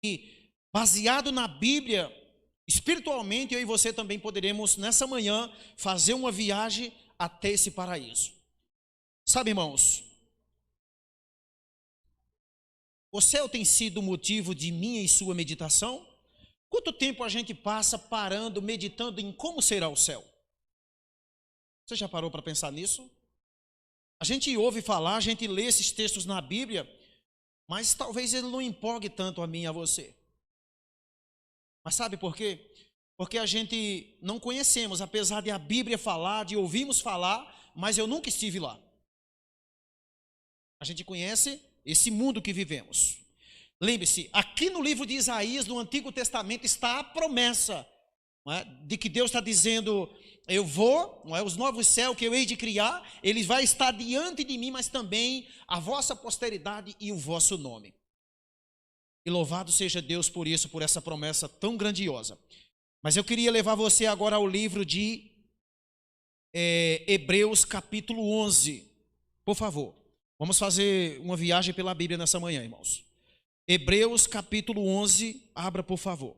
E baseado na Bíblia, espiritualmente, eu e você também poderemos, nessa manhã, fazer uma viagem até esse paraíso. Sabe, irmãos, o céu tem sido motivo de minha e sua meditação? Quanto tempo a gente passa parando, meditando em como será o céu? Você já parou para pensar nisso? A gente ouve falar, a gente lê esses textos na Bíblia, mas talvez ele não empolgue tanto a mim e a você. Mas sabe por quê? Porque a gente não conhecemos, apesar de a Bíblia falar, de ouvirmos falar, mas eu nunca estive lá. A gente conhece esse mundo que vivemos. Lembre-se, aqui no livro de Isaías, no Antigo Testamento, está a promessa, não é, de que Deus está dizendo, eu vou, não é, os novos céus que eu hei de criar, eles vão estar diante de mim, mas também a vossa posteridade e o vosso nome. E louvado seja Deus por isso, por essa promessa tão grandiosa. Mas eu queria levar você agora ao livro de Hebreus capítulo 11. Por favor, vamos fazer uma viagem pela Bíblia nessa manhã, irmãos. Hebreus capítulo 11, abra por favor.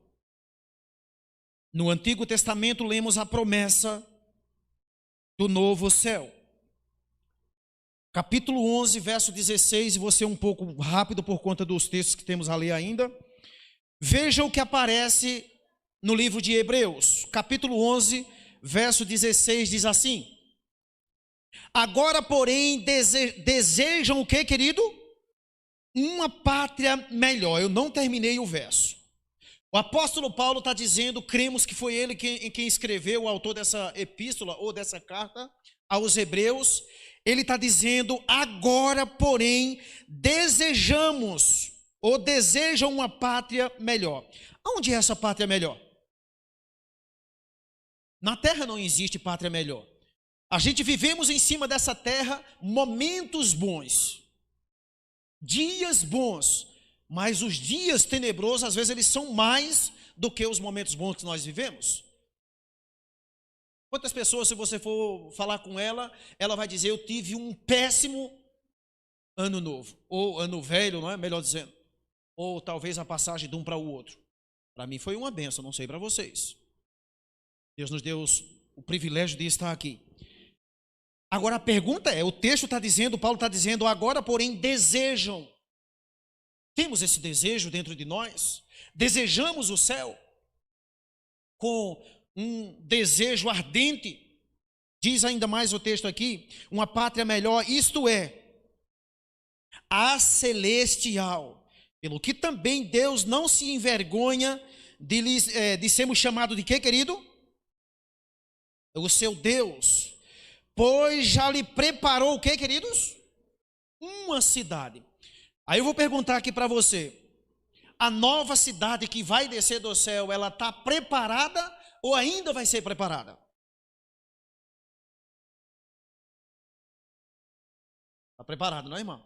No Antigo Testamento lemos a promessa do novo céu. Capítulo 11, verso 16, e você um pouco rápido por conta dos textos que temos a ler ainda. Veja o que aparece no livro de Hebreus. Capítulo 11, verso 16 diz assim: agora, porém, desejam o que, querido? Uma pátria melhor. Eu não terminei o verso. O apóstolo Paulo está dizendo, cremos que foi ele quem escreveu, o autor dessa epístola ou dessa carta aos Hebreus. Ele está dizendo, agora, porém, desejamos ou desejam uma pátria melhor. Onde é essa pátria melhor? Na terra não existe pátria melhor. A gente vivemos em cima dessa terra momentos bons, dias bons, mas os dias tenebrosos, às vezes, eles são mais do que os momentos bons que nós vivemos. Quantas pessoas, se você for falar com ela, ela vai dizer, eu tive um péssimo ano novo, ou ano velho, não é? Melhor dizendo, ou talvez a passagem de um para o outro. Para mim foi uma benção, não sei para vocês. Deus nos deu o privilégio de estar aqui. Agora a pergunta é, o texto está dizendo, Paulo está dizendo, agora porém desejam. Temos esse desejo dentro de nós? Desejamos o céu com um desejo ardente? Diz ainda mais o texto aqui, uma pátria melhor, isto é, a celestial, pelo que também Deus não se envergonha de sermos chamados de quê, querido? O seu Deus, pois já lhe preparou o quê, queridos? Uma cidade. Aí eu vou perguntar aqui para você, a nova cidade que vai descer do céu, ela está preparada ou ainda vai ser preparada? Está preparado, não é, irmão?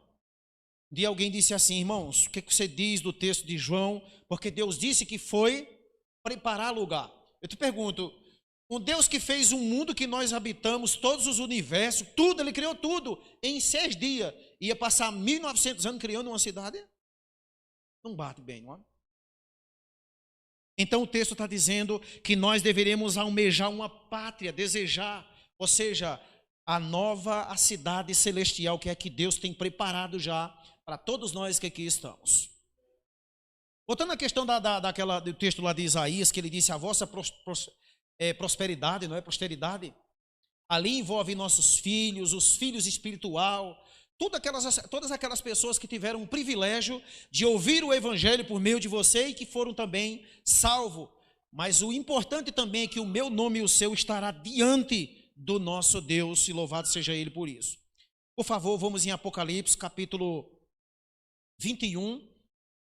Um dia alguém disse assim, irmãos, o que você diz do texto de João? Porque Deus disse que foi preparar lugar. Eu te pergunto, um Deus que fez um mundo que nós habitamos, todos os universos, tudo, Ele criou tudo, em 6 dias, ia passar 1900 anos criando uma cidade? Não bate bem, não é? Então o texto está dizendo que nós deveremos almejar uma pátria, desejar, ou seja, a cidade celestial, que é que Deus tem preparado já para todos nós que aqui estamos. Voltando à questão do texto lá de Isaías, que ele disse, a vossa prosperidade, não é? Posteridade, ali envolve nossos filhos, os filhos espiritual, todas aquelas pessoas que tiveram o privilégio de ouvir o evangelho por meio de você e que foram também salvos. Mas o importante também é que o meu nome e o seu estará diante do nosso Deus, e louvado seja Ele por isso. Por favor, vamos em Apocalipse, capítulo 21,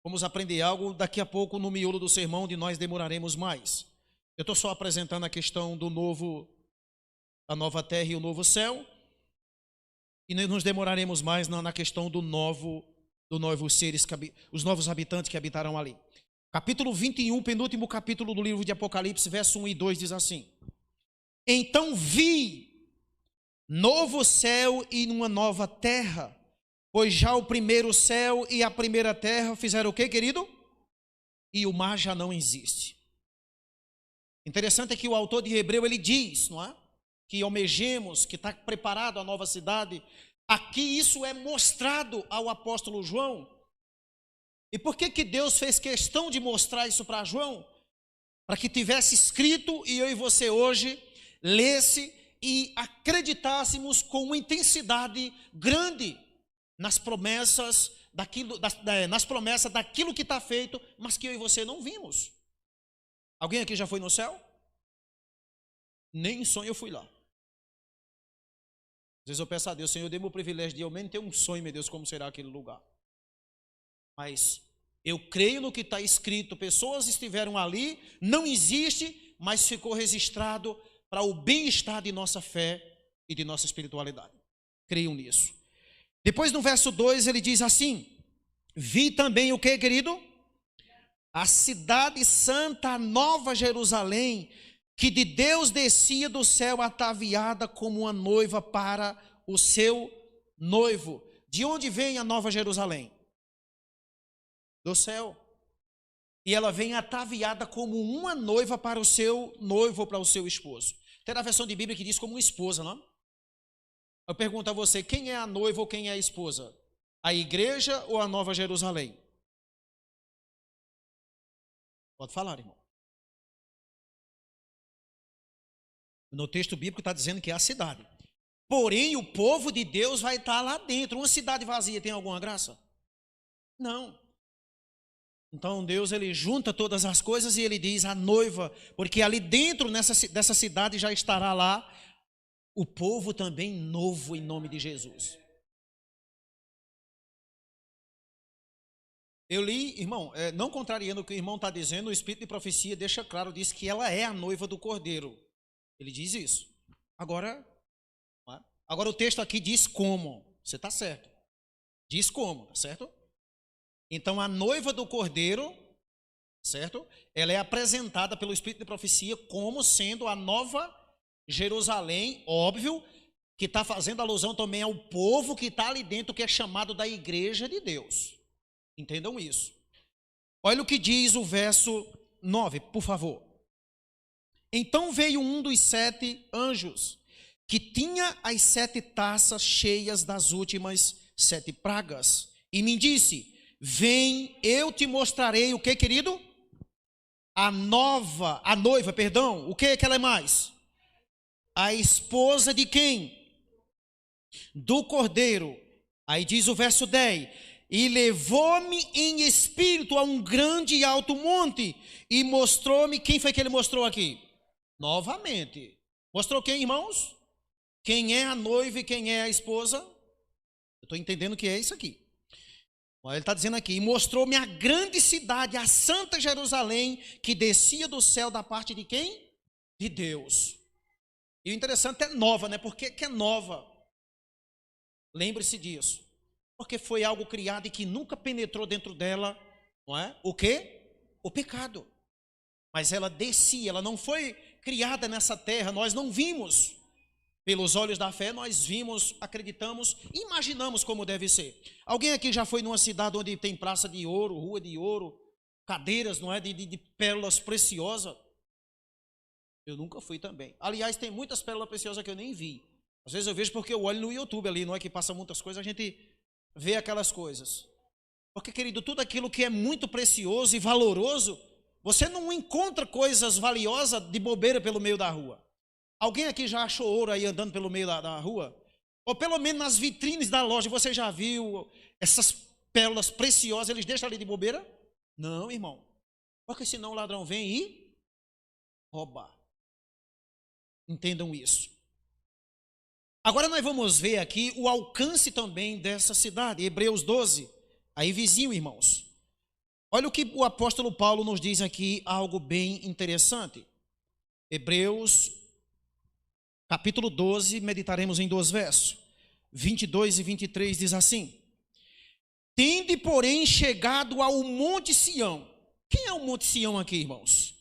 vamos aprender algo, daqui a pouco no miolo do sermão, onde nós demoraremos mais. Eu estou só apresentando a questão da nova terra e o novo céu, e nos demoraremos mais na questão do novo seres, os novos habitantes que habitarão ali. Capítulo 21, penúltimo capítulo do livro de Apocalipse, verso 1 e 2 diz assim: então vi novo céu e uma nova terra, pois já o primeiro céu e a primeira terra fizeram o quê, querido? e o mar já não existe. Interessante é que o autor de Hebreu, ele diz, não é? Que almejemos, que está preparado a nova cidade. Aqui isso é mostrado ao apóstolo João. E por que Deus fez questão de mostrar isso para João? Para que tivesse escrito e eu e você hoje lesse e acreditássemos com uma intensidade grande nas promessas daquilo que está feito, mas que eu e você não vimos. Alguém aqui já foi no céu? Nem em sonho eu fui lá. Às vezes eu peço a Deus, Senhor, dê-me o privilégio de ao menos ter um sonho, meu Deus, como será aquele lugar. Mas eu creio no que está escrito, pessoas estiveram ali, não existe, mas ficou registrado para o bem-estar de nossa fé e de nossa espiritualidade. Creio nisso. Depois no verso 2 ele diz assim: vi também o que, querido? A cidade santa, a nova Jerusalém, que de Deus descia do céu ataviada como uma noiva para o seu noivo. De onde vem a nova Jerusalém? Do céu. E ela vem ataviada como uma noiva para o seu noivo ou para o seu esposo. Tem a versão de Bíblia que diz como esposa, não? Eu pergunto a você, quem é a noiva ou quem é a esposa? A igreja ou a nova Jerusalém? Pode falar, irmão. No texto bíblico está dizendo que é a cidade. Porém, o povo de Deus vai estar lá dentro. Uma cidade vazia tem alguma graça? Não. Então Deus, ele junta todas as coisas e ele diz a noiva, porque ali dentro dessa cidade já estará lá o povo também novo em nome de Jesus. Eu li, irmão, não contrariando o que o irmão está dizendo, o Espírito de Profecia deixa claro, diz que ela é a noiva do Cordeiro. Ele diz isso. Agora o texto aqui diz como. Você está certo. Diz como, tá certo? Então a noiva do Cordeiro, certo? Ela é apresentada pelo Espírito de Profecia como sendo a nova Jerusalém, óbvio, que está fazendo alusão também ao povo que está ali dentro, que é chamado da igreja de Deus. Entendam isso. Olha o que diz o verso 9, por favor. Então veio um dos 7 anjos, que tinha as 7 taças cheias das últimas 7 pragas, e me disse: vem, eu te mostrarei o que, querido? A noiva, o que ela é mais? A esposa de quem? Do Cordeiro. Aí diz o verso 10: e levou-me em espírito a um grande e alto monte, e mostrou-me, quem foi que ele mostrou aqui? Novamente. Mostrou quem, irmãos? Quem é a noiva e quem é a esposa? Eu estou entendendo que é isso aqui. Ele está dizendo aqui: e mostrou-me a grande cidade, a santa Jerusalém, que descia do céu da parte de quem? De Deus. E o interessante é nova, né? Por que é nova? Lembre-se disso. Porque foi algo criado e que nunca penetrou dentro dela, não é? O quê? O pecado. Mas ela descia, ela não foi criada nessa terra, nós não vimos. Pelos olhos da fé, nós vimos, acreditamos, imaginamos como deve ser. Alguém aqui já foi numa cidade onde tem praça de ouro, rua de ouro, cadeiras, não é? De pérolas preciosas? Eu nunca fui também. Aliás, tem muitas pérolas preciosas que eu nem vi. Às vezes eu vejo porque eu olho no YouTube ali, não é que passa muitas coisas, a gente vê aquelas coisas. Porque, querido, tudo aquilo que é muito precioso e valoroso, você não encontra coisas valiosas de bobeira pelo meio da rua. Alguém aqui já achou ouro aí andando pelo meio da rua? Ou pelo menos nas vitrines da loja, você já viu essas pérolas preciosas, eles deixam ali de bobeira? Não, irmão. Porque senão o ladrão vem e rouba. Entendam isso. Agora nós vamos ver aqui o alcance também dessa cidade. Hebreus 12, aí vizinho, irmãos. Olha o que o apóstolo Paulo nos diz aqui, algo bem interessante. Hebreus capítulo 12, meditaremos em 2 versos, 22 e 23, diz assim: tende, porém, chegado ao Monte Sião. Quem é o Monte Sião aqui, irmãos?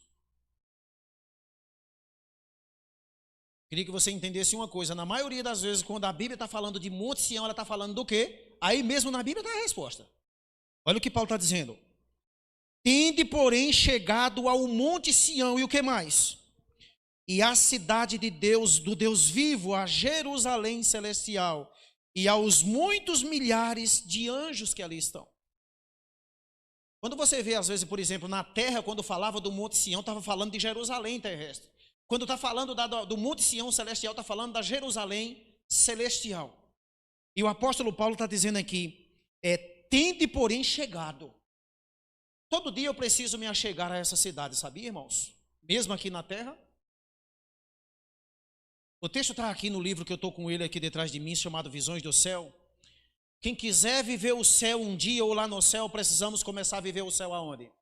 Queria que você entendesse uma coisa: na maioria das vezes, quando a Bíblia está falando de Monte Sião, ela está falando do quê? Aí mesmo na Bíblia está a resposta. Olha o que Paulo está dizendo: Tende, porém, chegado ao monte Sião, e o que mais? E à cidade de Deus, do Deus vivo, a Jerusalém celestial, e aos muitos milhares de anjos que ali estão. Quando você vê, às vezes, por exemplo, na terra, quando falava do monte Sião, estava falando de Jerusalém terrestre. Quando está falando do monte Sião celestial, está falando da Jerusalém celestial. E o apóstolo Paulo está dizendo aqui, tende, porém, chegado. Todo dia eu preciso me achegar a essa cidade, sabia, irmãos? Mesmo aqui na terra. O texto está aqui no livro que eu estou com ele aqui detrás de mim, chamado Visões do Céu. Quem quiser viver o céu um dia ou lá no céu, precisamos começar a viver o céu aonde?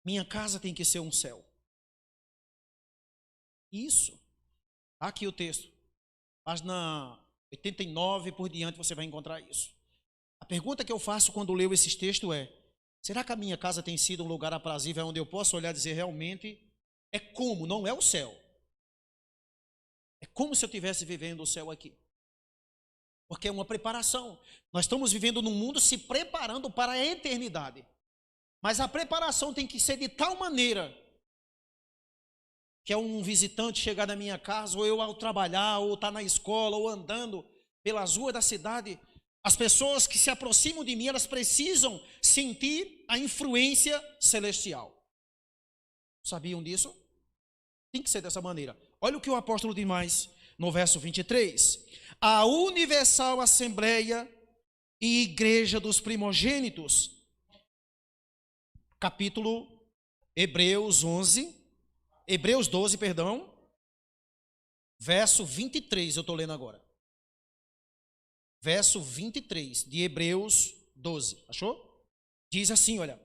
Minha casa tem que ser um céu. Isso. Aqui o texto. Página 89 por diante você vai encontrar isso. A pergunta que eu faço quando leio esses textos é: será que a minha casa tem sido um lugar aprazível onde eu posso olhar e dizer realmente é como, não é o céu. É como se eu estivesse vivendo o céu aqui. Porque é uma preparação. Nós estamos vivendo num mundo se preparando para a eternidade. Mas a preparação tem que ser de tal maneira que é um visitante chegar na minha casa, ou eu ao trabalhar, ou estar na escola, ou andando pelas ruas da cidade, as pessoas que se aproximam de mim, elas precisam sentir a influência celestial. Sabiam disso? Tem que ser dessa maneira. Olha o que o apóstolo diz mais no verso 23. A universal assembleia e igreja dos primogênitos. Capítulo Hebreus 12, perdão. Verso 23, eu estou lendo agora. Verso 23 de Hebreus 12. Achou? Diz assim, olha.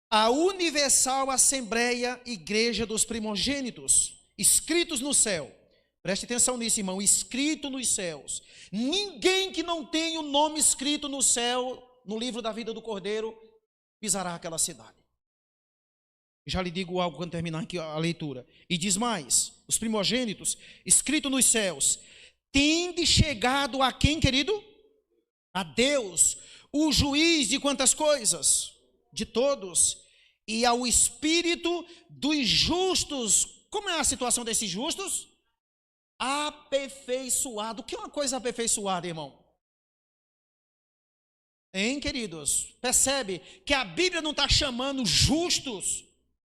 A universal assembleia, igreja dos primogênitos, escritos no céu. Preste atenção nisso, irmão. Escrito nos céus. Ninguém que não tenha o nome escrito no céu, no livro da vida do Cordeiro, pisará aquela cidade. Já lhe digo algo quando terminar aqui a leitura. E diz mais, os primogênitos, escrito nos céus, tende chegado a quem, querido? A Deus, o juiz de quantas coisas? De todos. E ao espírito dos justos. Como é a situação desses justos? Aperfeiçoado. O que é uma coisa aperfeiçoada, irmão? Hein, queridos? Percebe que a Bíblia não está chamando justos.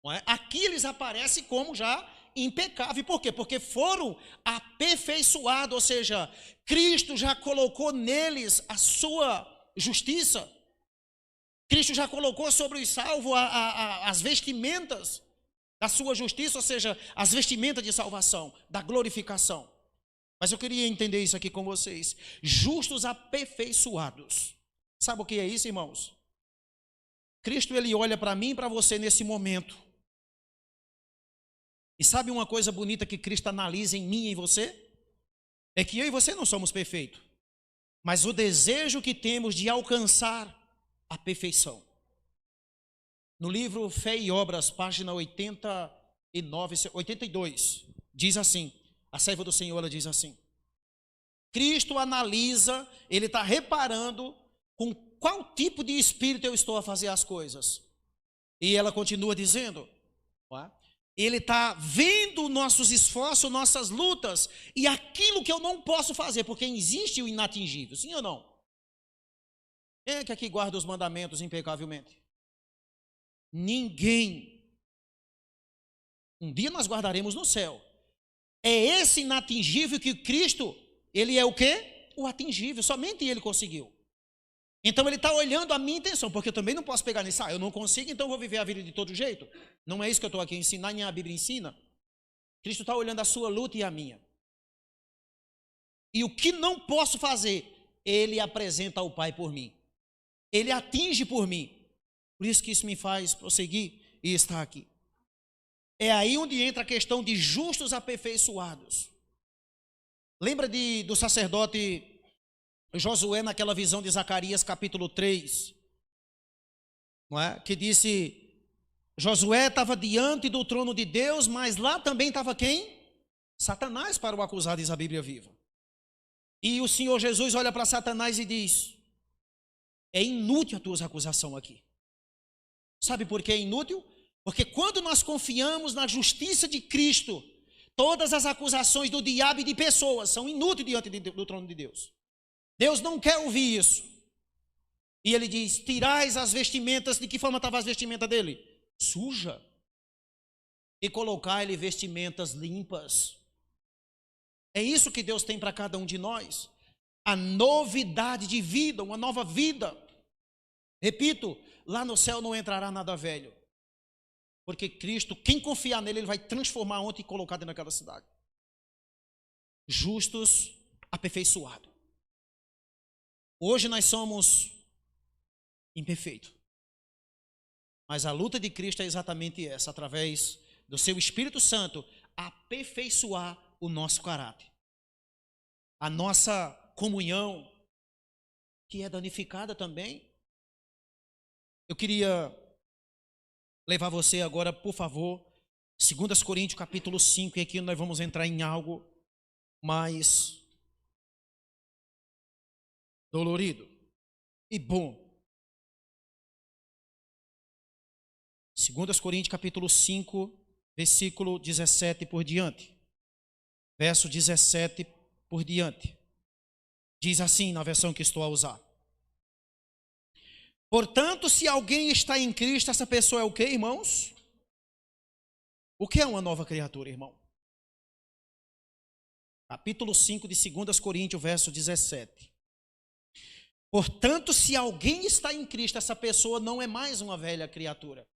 Não é? Aqui eles aparecem como já impecáveis. Por quê? Porque foram aperfeiçoados. Ou seja, Cristo já colocou neles a sua justiça. Cristo já colocou sobre os salvos as vestimentas da sua justiça, ou seja, as vestimentas de salvação, da glorificação. Mas eu queria entender isso aqui com vocês. Justos aperfeiçoados. Sabe o que é isso, irmãos? Cristo, ele olha para mim e para você nesse momento. E sabe uma coisa bonita que Cristo analisa em mim e em você? É que eu e você não somos perfeitos. Mas o desejo que temos de alcançar a perfeição. No livro Fé e Obras, página 82, diz assim, a serva do Senhor, ela diz assim, Cristo analisa, ele está reparando com qual tipo de espírito eu estou a fazer as coisas. E ela continua dizendo, ele está vendo nossos esforços, nossas lutas, e aquilo que eu não posso fazer, porque existe o inatingível, sim ou não? Quem é que aqui guarda os mandamentos impecavelmente? Ninguém. Um dia nós guardaremos no céu. É esse inatingível que Cristo, ele é o quê? O atingível, somente ele conseguiu. Então ele está olhando a minha intenção, porque eu também não posso pegar nisso, eu não consigo, então eu vou viver a vida de todo jeito. Não é isso que eu estou aqui a ensinar, nem a Bíblia ensina. Cristo está olhando a sua luta e a minha. E o que não posso fazer, ele apresenta ao Pai por mim. Ele atinge por mim. Por isso que isso me faz prosseguir e estar aqui. É aí onde entra a questão de justos aperfeiçoados. Lembra do sacerdote Josué naquela visão de Zacarias capítulo 3? Não é? Que disse, Josué estava diante do trono de Deus, mas lá também estava quem? Satanás para o acusar, diz a Bíblia viva. E o Senhor Jesus olha para Satanás e diz, é inútil a tua acusação aqui. Sabe por que é inútil? Porque quando nós confiamos na justiça de Cristo, todas as acusações do diabo e de pessoas são inúteis diante do trono de Deus. Deus não quer ouvir isso. E ele diz: tirais as vestimentas. De que forma estava as vestimentas dele? Suja. E colocai-lhe vestimentas limpas. É isso que Deus tem para cada um de nós. A novidade de vida, uma nova vida. Repito, lá no céu não entrará nada velho. Porque Cristo, quem confiar nele, ele vai transformar ontem e colocar dentro daquela cidade. Justos, aperfeiçoados. Hoje nós somos imperfeitos. Mas a luta de Cristo é exatamente essa, através do seu Espírito Santo, aperfeiçoar o nosso caráter. A nossa comunhão, que é danificada também. Eu queria levar você agora, por favor, 2 Coríntios capítulo 5, e aqui nós vamos entrar em algo mais dolorido e bom. 2 Coríntios capítulo 5, versículo 17 por diante. Verso 17 por diante. Diz assim na versão que estou a usar: portanto, se alguém está em Cristo, essa pessoa é o quê, irmãos? O que é uma nova criatura, irmão? Capítulo 5 de 2 Coríntios, verso 17. Portanto, se alguém está em Cristo, essa pessoa não é mais uma velha criatura.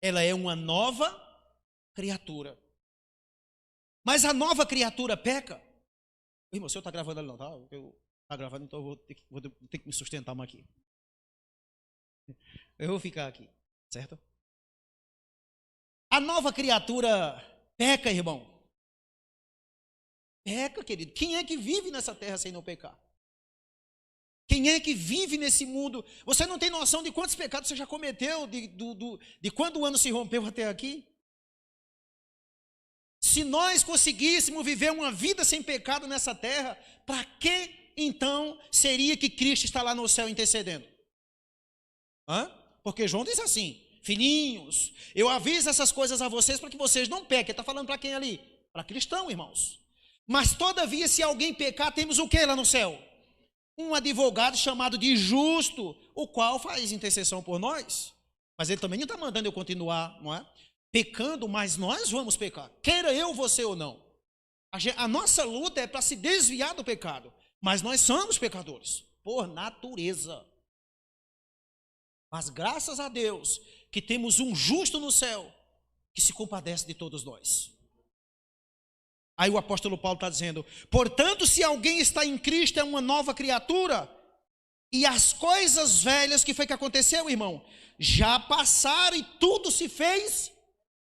Ela é uma nova criatura. Mas a nova criatura peca? Irmão, o senhor está gravando ali não, tá? Eu está gravando, então eu vou ter que me sustentar aqui. Eu vou ficar aqui, certo? A nova criatura peca, irmão. Peca, querido. Quem é que vive nessa terra sem não pecar? Quem é que vive nesse mundo? Você não tem noção de quantos pecados você já cometeu, de quando o ano se rompeu até aqui? Se nós conseguíssemos viver uma vida sem pecado nessa terra, para que então seria que Cristo está lá no céu intercedendo? Porque João diz assim: filhinhos, eu aviso essas coisas a vocês para que vocês não pequem. Ele está falando para quem ali? Para cristão, irmãos. Mas todavia, se alguém pecar, temos o que lá no céu? Um advogado chamado de justo, o qual faz intercessão por nós. Mas ele também não está mandando eu continuar, não é? Pecando, mas nós vamos pecar, queira eu, você ou não. A nossa luta é para se desviar do pecado, mas nós somos pecadores, por natureza. Mas graças a Deus, que temos um justo no céu, que se compadece de todos nós. Aí o apóstolo Paulo está dizendo: portanto, se alguém está em Cristo, é uma nova criatura, e as coisas velhas, que foi que aconteceu, irmão? Já passaram e tudo se fez.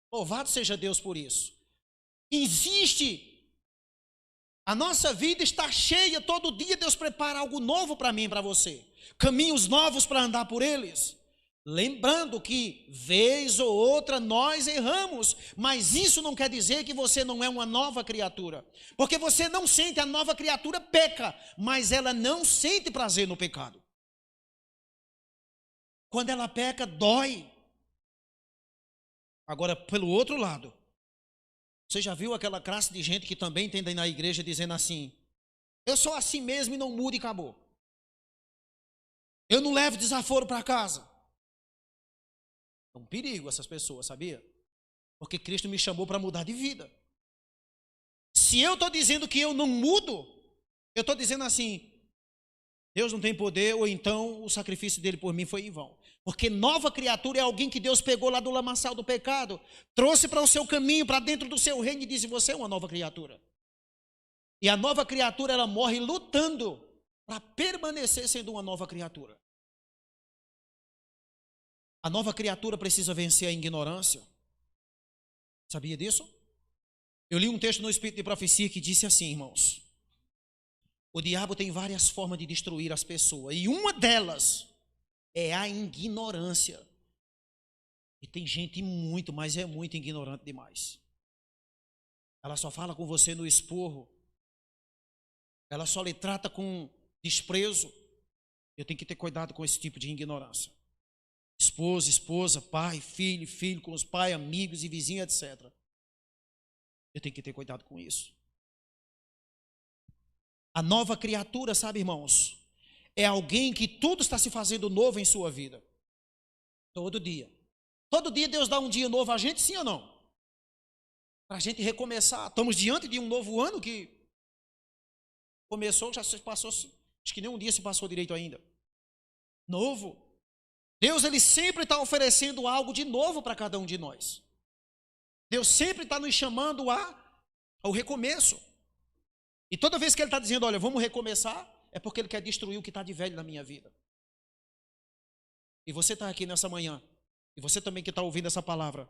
Louvado seja Deus por isso. Existe, a nossa vida está cheia, todo dia Deus prepara algo novo para mim e para você. Caminhos novos para andar por eles. Lembrando que, vez ou outra, nós erramos, mas isso não quer dizer que você não é uma nova criatura. Porque você não sente, a nova criatura peca, mas ela não sente prazer no pecado. Quando ela peca, dói. Agora, pelo outro lado, você já viu aquela classe de gente que também tem na igreja dizendo assim: eu sou assim mesmo e não mudo e acabou. Eu não levo desaforo para casa. É um perigo essas pessoas, sabia? Porque Cristo me chamou para mudar de vida. Se eu estou dizendo que eu não mudo, eu estou dizendo assim: Deus não tem poder, ou então o sacrifício dele por mim foi em vão. Porque nova criatura é alguém que Deus pegou lá do lamaçal do pecado, trouxe para o seu caminho, para dentro do seu reino, e disse: você é uma nova criatura. E a nova criatura, ela morre lutando para permanecer sendo uma nova criatura. A nova criatura precisa vencer a ignorância. Sabia disso? Eu li um texto no Espírito de Profecia que disse assim, irmãos: o diabo tem várias formas de destruir as pessoas, e uma delas é a ignorância. E tem gente muito, mas é muito ignorante demais. Ela só fala com você no esporro. Ela só lhe trata com desprezo. Eu tenho que ter cuidado com esse tipo de ignorância. esposa, pai, filho com os pais, amigos e vizinhos, etc. Eu tenho que ter cuidado com isso. A nova criatura, sabe, irmãos, é alguém que tudo está se fazendo novo em sua vida. Todo dia. Todo dia Deus dá um dia novo a gente, sim ou não? Para a gente recomeçar. Estamos diante de um novo ano que começou, já se passou, acho que nem um dia se passou direito ainda. Novo. Deus, ele sempre está oferecendo algo de novo para cada um de nós. Deus sempre está nos chamando ao recomeço. E toda vez que ele está dizendo, olha, vamos recomeçar, é porque ele quer destruir o que está de velho na minha vida. E você está aqui nessa manhã, e você também que está ouvindo essa palavra,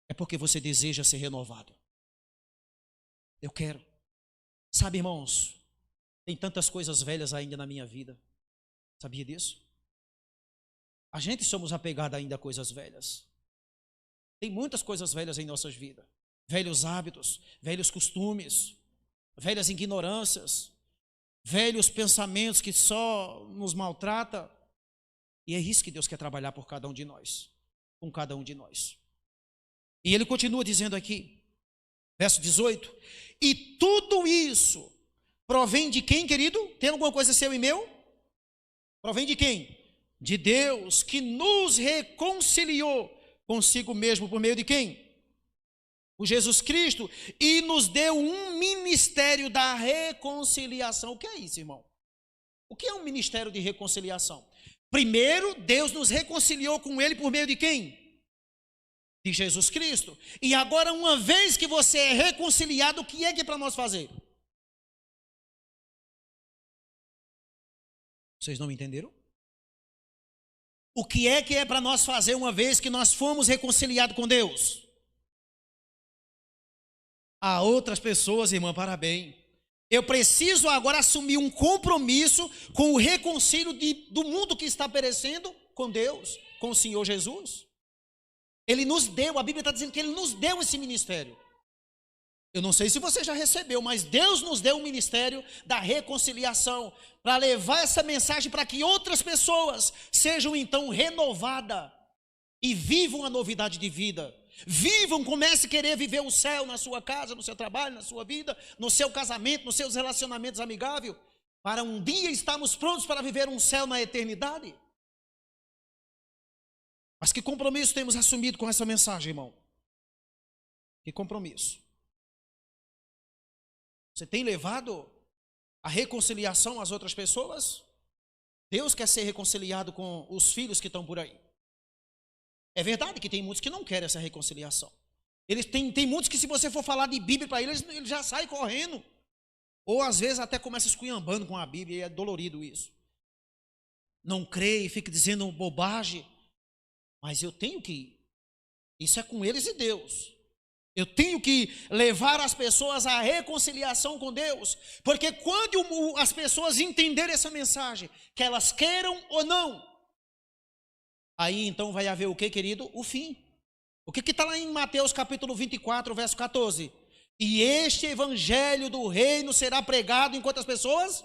é porque você deseja ser renovado. Eu quero. Sabe, irmãos, tem tantas coisas velhas ainda na minha vida. Sabia disso? A gente somos apegados ainda a coisas velhas. Tem muitas coisas velhas em nossas vidas. Velhos hábitos, velhos costumes, velhas ignorâncias, velhos pensamentos que só nos maltratam. E é isso que Deus quer trabalhar por cada um de nós, com cada um de nós. E ele continua dizendo aqui, verso 18, e tudo isso provém de quem, querido? Tem alguma coisa seu e meu? Provém de quem? De Deus, que nos reconciliou consigo mesmo por meio de quem? O Jesus Cristo, e nos deu um ministério da reconciliação. O que é isso, irmão? O que é um ministério de reconciliação? Primeiro, Deus nos reconciliou com Ele por meio de quem? De Jesus Cristo. E agora, uma vez que você é reconciliado, o que é para nós fazer? Vocês não me entenderam? O que é para nós fazer uma vez que nós fomos reconciliados com Deus? A outras pessoas, irmã, parabéns. Eu preciso agora assumir um compromisso com o reconcílio do mundo que está perecendo com Deus, com o Senhor Jesus. Ele nos deu, a Bíblia está dizendo que Ele nos deu esse ministério. Eu não sei se você já recebeu, mas Deus nos deu um ministério da reconciliação, para levar essa mensagem para que outras pessoas sejam então renovadas e vivam a novidade de vida. Vivam, comece a querer viver o céu na sua casa, no seu trabalho, na sua vida, no seu casamento, nos seus relacionamentos amigáveis, para um dia estarmos prontos para viver um céu na eternidade. Mas que compromisso temos assumido com essa mensagem, irmão? Que compromisso? Você tem levado a reconciliação às outras pessoas? Deus quer ser reconciliado com os filhos que estão por aí. É verdade que tem muitos que não querem essa reconciliação. Tem muitos que, se você for falar de Bíblia para eles já saem correndo. Ou às vezes até começa esculhambando com a Bíblia, e é dolorido isso. Não crê e fica dizendo bobagem. Mas eu tenho que ir. Isso é com eles e Deus. Eu tenho que levar as pessoas à reconciliação com Deus. Porque quando as pessoas entenderem essa mensagem, que elas queiram ou não, aí então vai haver o que, querido? O fim. O que está lá em Mateus capítulo 24, verso 14? E este evangelho do reino será pregado em quantas pessoas?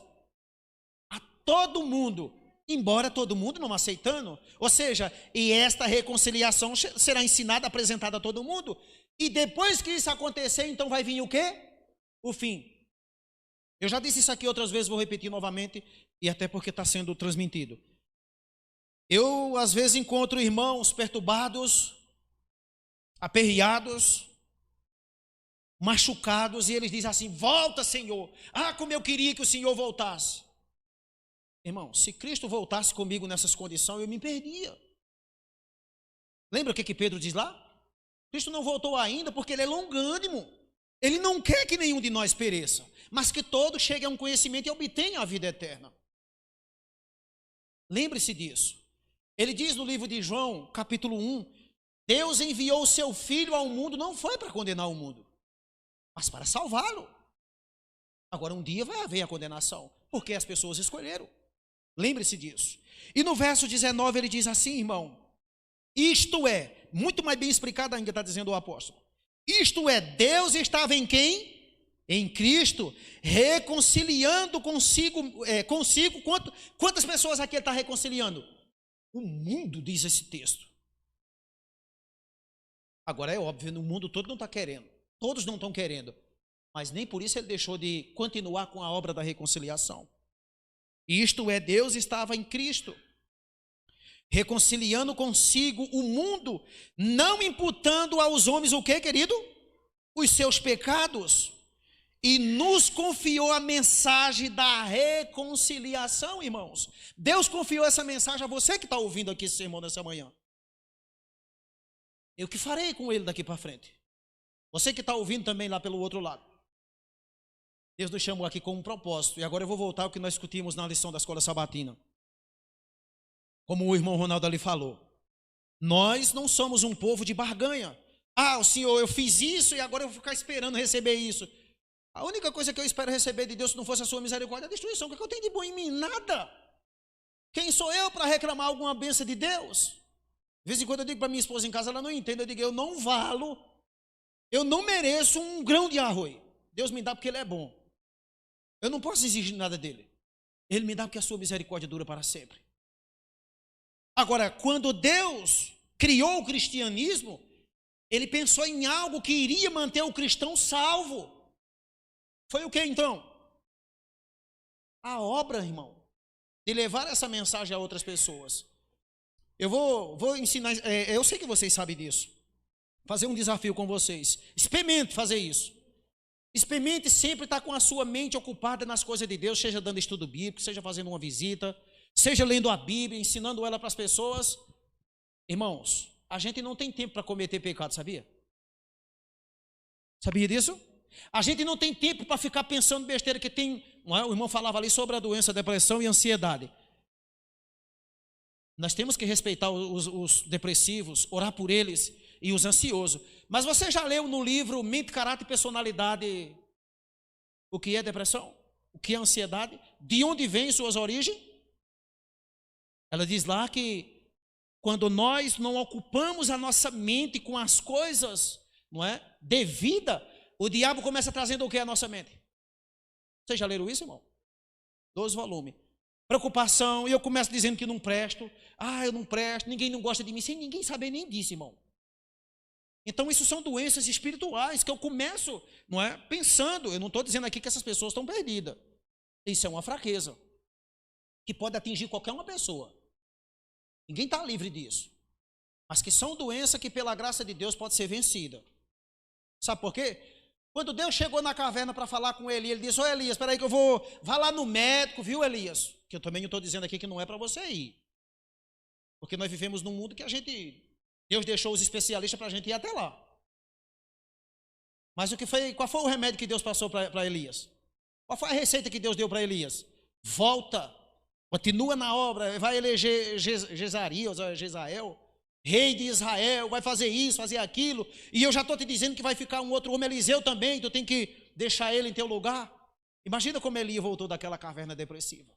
A todo mundo. Embora todo mundo não aceitando. Ou seja, e esta reconciliação será ensinada, apresentada a todo mundo. E depois que isso acontecer, então vai vir o quê? O fim. Eu já disse isso aqui outras vezes, vou repetir novamente, e até porque está sendo transmitido. Eu, às vezes, encontro irmãos perturbados, aperreados, machucados, e eles dizem assim, volta, Senhor. Ah, como eu queria que o Senhor voltasse. Irmão, se Cristo voltasse comigo nessas condições, eu me perdia. Lembra o que Pedro diz lá? Cristo não voltou ainda porque Ele é longânimo. Ele não quer que nenhum de nós pereça, mas que todos cheguem a um conhecimento e obtenham a vida eterna. Lembre-se disso. Ele diz no livro de João, capítulo 1, Deus enviou o seu Filho ao mundo, não foi para condenar o mundo, mas para salvá-lo. Agora um dia vai haver a condenação, porque as pessoas escolheram. Lembre-se disso. E no verso 19 ele diz assim, irmão, isto é, muito mais bem explicado ainda está dizendo o apóstolo, isto é, Deus estava em quem? Em Cristo, reconciliando consigo, quantas pessoas aqui ele está reconciliando? O mundo diz esse texto. Agora é óbvio, o mundo todo não está querendo. Todos não estão querendo. Mas nem por isso ele deixou de continuar com a obra da reconciliação. Isto é, Deus estava em Cristo, reconciliando consigo o mundo, não imputando aos homens o que, querido? Os seus pecados. E nos confiou a mensagem da reconciliação, irmãos. Deus confiou essa mensagem a você que está ouvindo aqui esse sermão nessa manhã. Eu que farei com ele daqui para frente. Você que está ouvindo também lá pelo outro lado. Deus nos chamou aqui com um propósito. E agora eu vou voltar ao que nós discutimos na lição da escola sabatina. Como o irmão Ronaldo ali falou. Nós não somos um povo de barganha. O Senhor, eu fiz isso e agora eu vou ficar esperando receber isso. A única coisa que eu espero receber de Deus, se não fosse a sua misericórdia, é a destruição. O que eu tenho de bom em mim? Nada. Quem sou eu para reclamar alguma bênção de Deus? De vez em quando eu digo para minha esposa em casa, ela não entende. Eu digo, eu não valo, eu não mereço um grão de arroz. Deus me dá porque Ele é bom. Eu não posso exigir nada dEle. Ele me dá porque a sua misericórdia dura para sempre. Agora, quando Deus criou o cristianismo, Ele pensou em algo que iria manter o cristão salvo. Foi o que então? A obra, irmão, de levar essa mensagem a outras pessoas. Eu vou ensinar, eu sei que vocês sabem disso. Fazer um desafio com vocês. Experimente fazer isso. Experimente sempre estar com a sua mente ocupada nas coisas de Deus, seja dando estudo bíblico, seja fazendo uma visita, seja lendo a Bíblia, ensinando ela para as pessoas. Irmãos, a gente não tem tempo para cometer pecado, sabia? Sabia disso? A gente não tem tempo para ficar pensando besteira que tem. Não é? O irmão falava ali sobre a doença, depressão e ansiedade. Nós temos que respeitar os depressivos, orar por eles e os ansiosos. Mas você já leu no livro Mente, Caráter e Personalidade o que é depressão? O que é ansiedade? De onde vêm suas origens? Ela diz lá que quando nós não ocupamos a nossa mente com as coisas, não é, de vida, o diabo começa trazendo o que à nossa mente? Vocês já leram isso, irmão? 12 volumes. Preocupação, e eu começo dizendo que não presto. Eu não presto, ninguém não gosta de mim, sem ninguém saber nem disso, irmão. Então isso são doenças espirituais que eu começo, não é, pensando. Eu não estou dizendo aqui que essas pessoas estão perdidas. Isso é uma fraqueza que pode atingir qualquer uma pessoa. Ninguém está livre disso. Mas que são doenças que pela graça de Deus pode ser vencida. Sabe por quê? Quando Deus chegou na caverna para falar com ele, ele disse, Elias, espera aí que vá lá no médico, viu, Elias? Que eu também não estou dizendo aqui que não é para você ir. Porque nós vivemos num mundo que Deus deixou os especialistas para a gente ir até lá. Mas qual foi o remédio que Deus passou para Elias? Qual foi a receita que Deus deu para Elias? Volta, continua na obra, vai eleger Jezael, rei de Israel, vai fazer isso, fazer aquilo, e eu já estou te dizendo que vai ficar um outro homem, Eliseu também, tu tem que deixar ele em teu lugar. Imagina como Elias voltou daquela caverna depressiva.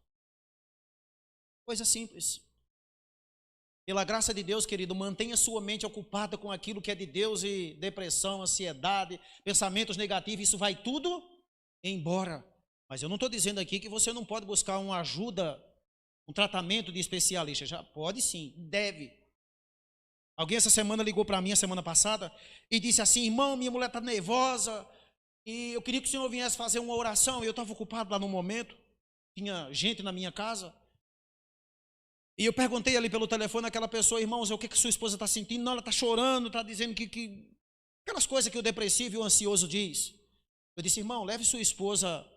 Coisa simples. Pela graça de Deus, querido, mantenha sua mente ocupada com aquilo que é de Deus, e depressão, ansiedade, pensamentos negativos, isso vai tudo embora. Mas eu não estou dizendo aqui que você não pode buscar uma ajuda, um tratamento de especialista. Já pode sim, deve. Alguém essa semana ligou para mim, a semana passada, e disse assim, irmão, minha mulher está nervosa, e eu queria que o senhor viesse fazer uma oração, e eu estava ocupado lá no momento, tinha gente na minha casa, e eu perguntei ali pelo telefone àquela pessoa, irmãos, o que sua esposa está sentindo? Não, ela está chorando, está dizendo que aquelas coisas que o depressivo e o ansioso diz. Eu disse, irmão, leve sua esposa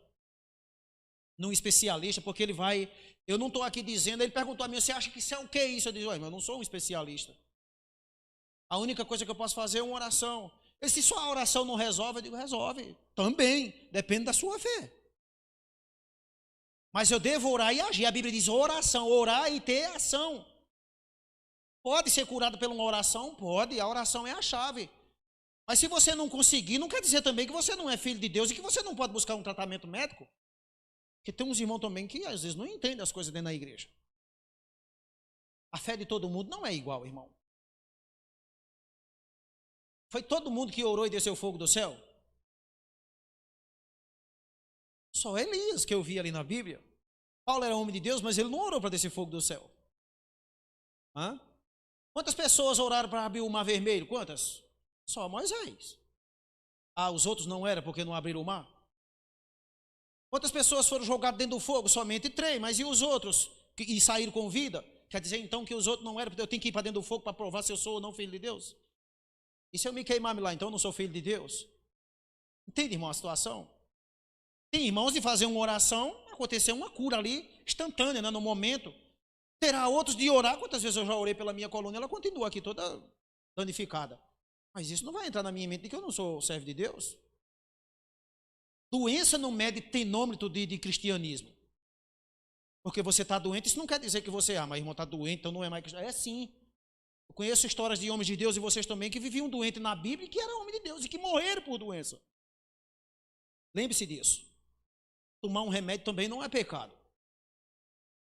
num especialista, porque ele vai, eu não estou aqui dizendo, ele perguntou a mim, você acha que isso é o que isso? Eu disse, eu não sou um especialista. A única coisa que eu posso fazer é uma oração. E se só a oração não resolve, eu digo, resolve. Também, depende da sua fé. Mas eu devo orar e agir. A Bíblia diz oração, orar e ter ação. Pode ser curado por uma oração? Pode, a oração é a chave. Mas se você não conseguir, não quer dizer também que você não é filho de Deus e que você não pode buscar um tratamento médico. Porque tem uns irmãos também que às vezes não entendem as coisas dentro da igreja. A fé de todo mundo não é igual, irmão. Foi todo mundo que orou e desceu fogo do céu? Só Elias que eu vi ali na Bíblia. Paulo era homem de Deus, mas ele não orou para descer fogo do céu. Hã? Quantas pessoas oraram para abrir o mar vermelho? Quantas? Só Moisés. Ah, os outros não eram porque não abriram o mar? Quantas pessoas foram jogadas dentro do fogo? Somente 3, mas e os outros? E saíram com vida? Quer dizer então que os outros não eram, porque eu tenho que ir para dentro do fogo para provar se eu sou ou não filho de Deus? E se eu me queimar lá, então eu não sou filho de Deus? Entende, irmão, a situação? Tem irmãos de fazer uma oração, aconteceu uma cura ali, instantânea, né, no momento. Terá outros de orar. Quantas vezes eu já orei pela minha coluna, ela continua aqui toda danificada. Mas isso não vai entrar na minha mente de que eu não sou servo de Deus. Doença não mede tenômetro de cristianismo. Porque você está doente, isso não quer dizer que você, mas irmão, está doente, então não é mais cristiano. É sim. Eu conheço histórias de homens de Deus e vocês também que viviam doente na Bíblia e que eram homens de Deus e que morreram por doença. Lembre-se disso. Tomar um remédio também não é pecado.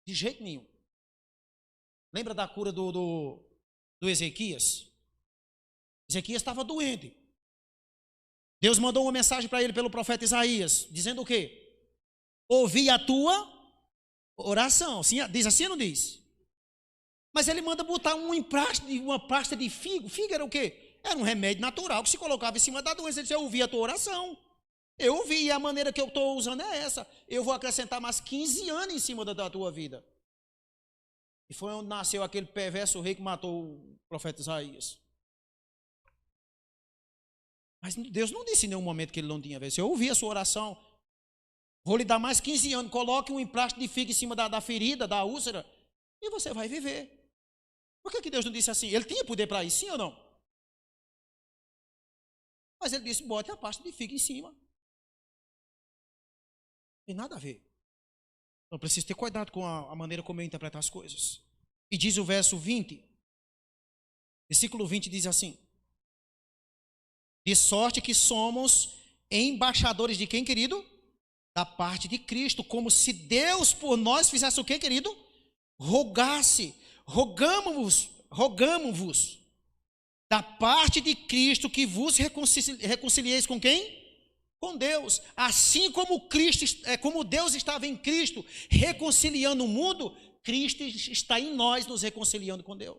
De jeito nenhum. Lembra da cura do Ezequias? Ezequias estava doente. Deus mandou uma mensagem para ele pelo profeta Isaías, dizendo o quê? Ouvi a tua oração. Sim, diz assim ou não diz? Mas ele manda botar uma pasta de figo. Figo era o quê? Era um remédio natural que se colocava em cima da doença. Ele disse, eu ouvi a tua oração. Eu ouvi, e a maneira que eu estou usando é essa. Eu vou acrescentar mais 15 anos em cima da tua vida. E foi onde nasceu aquele perverso rei que matou o profeta Isaías. Mas Deus não disse em nenhum momento que ele não tinha vez. Eu ouvi a sua oração. Vou lhe dar mais 15 anos. Coloque um emprasto de figo em cima da ferida, da úlcera, e você vai viver. Por que Deus não disse assim? Ele tinha poder para isso, sim ou não? Mas ele disse, bote a pasta de figo em cima. Não tem nada a ver. Então, preciso ter cuidado com a maneira como eu interpreto as coisas. E diz o verso 20, versículo 20 diz assim, de sorte que somos embaixadores de quem, querido? Da parte de Cristo, como se Deus por nós fizesse o quê, querido? Rogamos-vos, da parte de Cristo, que vos reconcilieis com quem? Com Deus. Assim como como Deus estava em Cristo reconciliando o mundo, Cristo está em nós nos reconciliando com Deus,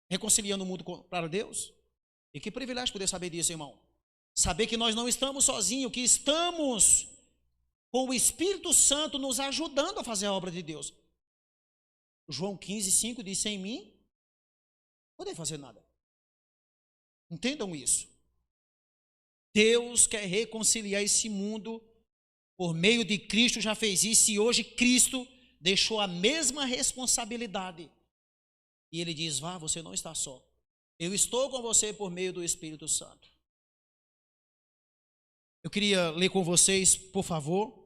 reconciliando o mundo para Deus. E que privilégio poder saber disso, irmão. Saber que nós não estamos sozinhos, que estamos com o Espírito Santo nos ajudando a fazer a obra de Deus. João 15:5 diz, sem mim, não podem fazer nada. Entendam isso. Deus quer reconciliar esse mundo por meio de Cristo, já fez isso, e hoje Cristo deixou a mesma responsabilidade. E ele diz, vá, você não está só. Eu estou com você por meio do Espírito Santo. Eu queria ler com vocês, por favor,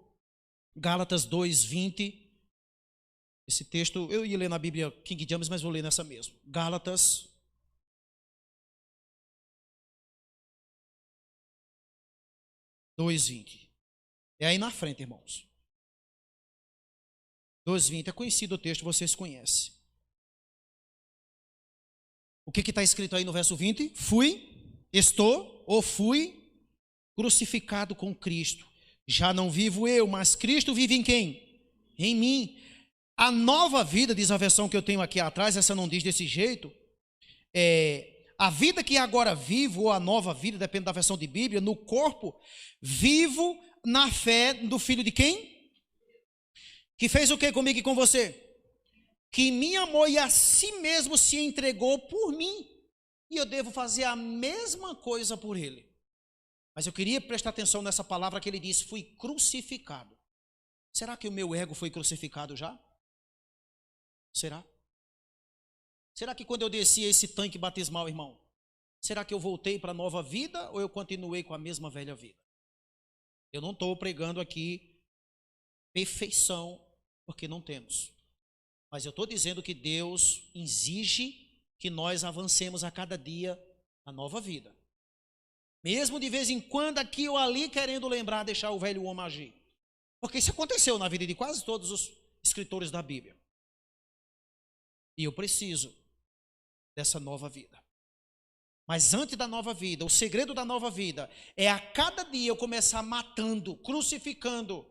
Gálatas 2:20. Esse texto, eu ia ler na Bíblia King James, mas vou ler nessa mesmo. Gálatas 2:20. É aí na frente, irmãos. 2:20 é conhecido o texto, vocês conhecem. O que está escrito aí no verso 20? Estou ou fui crucificado com Cristo. Já não vivo eu, mas Cristo vive em quem? Em mim. A nova vida, diz a versão que eu tenho aqui atrás, essa não diz desse jeito, a vida que agora vivo, ou a nova vida, depende da versão de Bíblia, no corpo, vivo na fé do Filho de quem? Que fez o que comigo e com você? Que me amou e a si mesmo se entregou por mim. E eu devo fazer a mesma coisa por ele. Mas eu queria prestar atenção nessa palavra que ele diz, fui crucificado. Será que o meu ego foi crucificado já? Será? Será que quando eu desci esse tanque batismal, irmão, será que eu voltei para a nova vida ou eu continuei com a mesma velha vida? Eu não estou pregando aqui perfeição, porque não temos. Mas eu estou dizendo que Deus exige que nós avancemos a cada dia a nova vida. Mesmo de vez em quando, aqui ou ali, querendo lembrar, deixar o velho homem agir. Porque isso aconteceu na vida de quase todos os escritores da Bíblia. E eu preciso dessa nova vida. Mas antes da nova vida, o segredo da nova vida é a cada dia eu começar matando, crucificando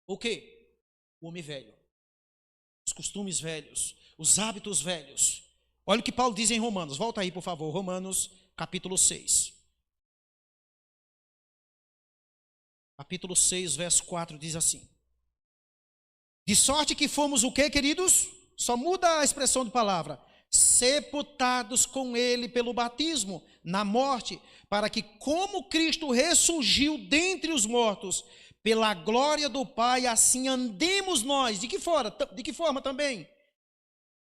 o quê? O homem velho. Os costumes velhos, os hábitos velhos, Olha o que Paulo diz em Romanos. Volta aí, por favor. Romanos, capítulo 6. Capítulo 6, verso 4 diz assim: de sorte que fomos o quê, queridos? Só muda a expressão de palavra. Sepultados com ele pelo batismo, na morte, para que, como Cristo ressurgiu dentre os mortos, pela glória do Pai, assim andemos nós. De que forma também?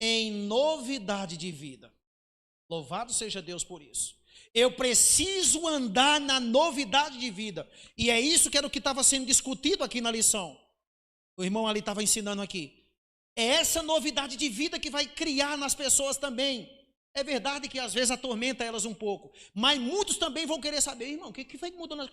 Em novidade de vida. Louvado seja Deus por isso. Eu preciso andar na novidade de vida. E é isso que era o que estava sendo discutido aqui na lição. O irmão ali estava ensinando aqui. É essa novidade de vida que vai criar nas pessoas também. É verdade que às vezes atormenta elas um pouco. Mas muitos também vão querer saber, irmão, o que foi que mudou na